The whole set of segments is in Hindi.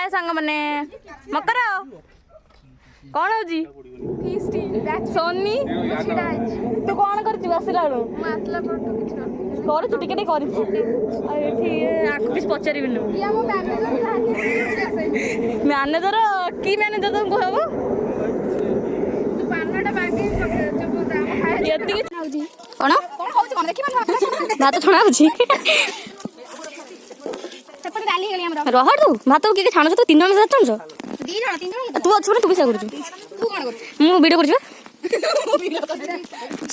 हाय सांग मैंने मकर कौन हो जी सोनी तू कौन कर आसला कर टिके कर पचार मैनेजर कि मैनेजर तुमको हम कौन भात छणा रह तू भात किए छाणु तू 3 जन छाणुछ तू अच्छे तू किसा कर मु वीडियो कर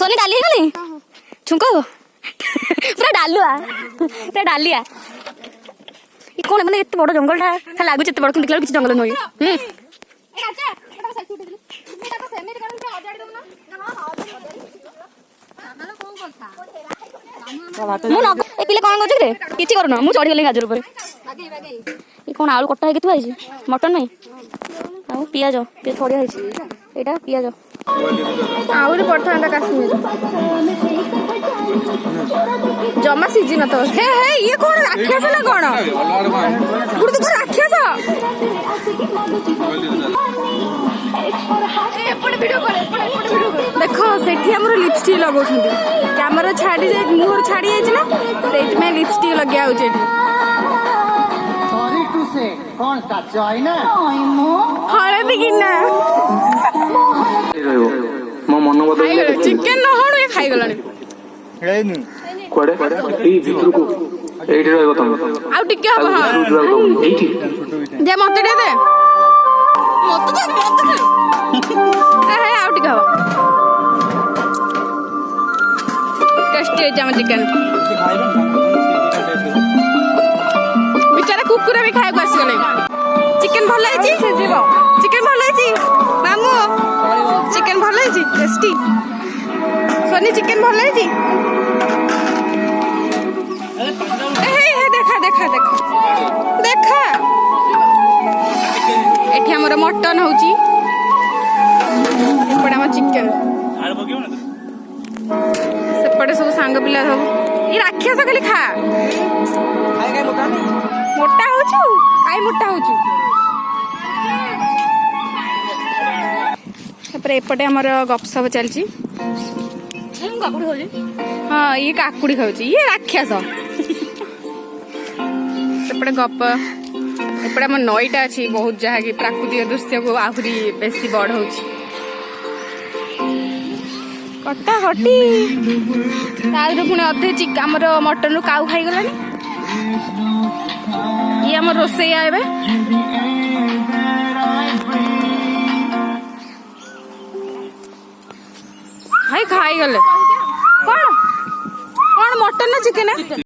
सोनी डाली गली छुंक पूरा डालुआ कौन मैंने एत बड़ जंगल टा लगुच एत बड़ देखला किसी जंगल नुई पिले कौन कर किसी करूना मुझे चढ़ीगली गाजर पर कौन आलू कटा है थुआई मटन नहीं आउ पियाज छड़िया यहाँ पियाज आहरी पड़ता काश्मीर जमा सीझी न तो ये कौन राक्षस ना कौन राक्षस देख से लिपस्टिक लगा कैमरा छाड़ी मुहर छाड़ी जाए ना लिपस्टिक लगे हलदी किना चिकेन न ये खाईगला दे मत दे टेस्टी है चिकेन बेचारा कुकुर भी खाए आसगले चिकेन भल चिकेन भल मामू चिकेन भल टेस्टी सोनी चिकेन भल देखा देखा देखा देखा एठी हमर मटन होची एपटे हम चिकेन सेपटे सब सांग पिला सब ये राक्षस खाली खा मोटा होछु काई मोटा होछु एपरे एपटे हमर गपसप चलची काकुड़ी खाउची हां ये काकुड़ी खाउची ये राक्षस सेपटे गप एपटे हम नईटा अच्छी बहुत जहाँ कि प्राकृतिक दृश्य को आहरी बेसी बड़ हो कटा कटी पुणी अधे आमर मटन रू काउ खाईगला ये आम रोसैया ए खाई गले कौन कौन मटन ना चिकेन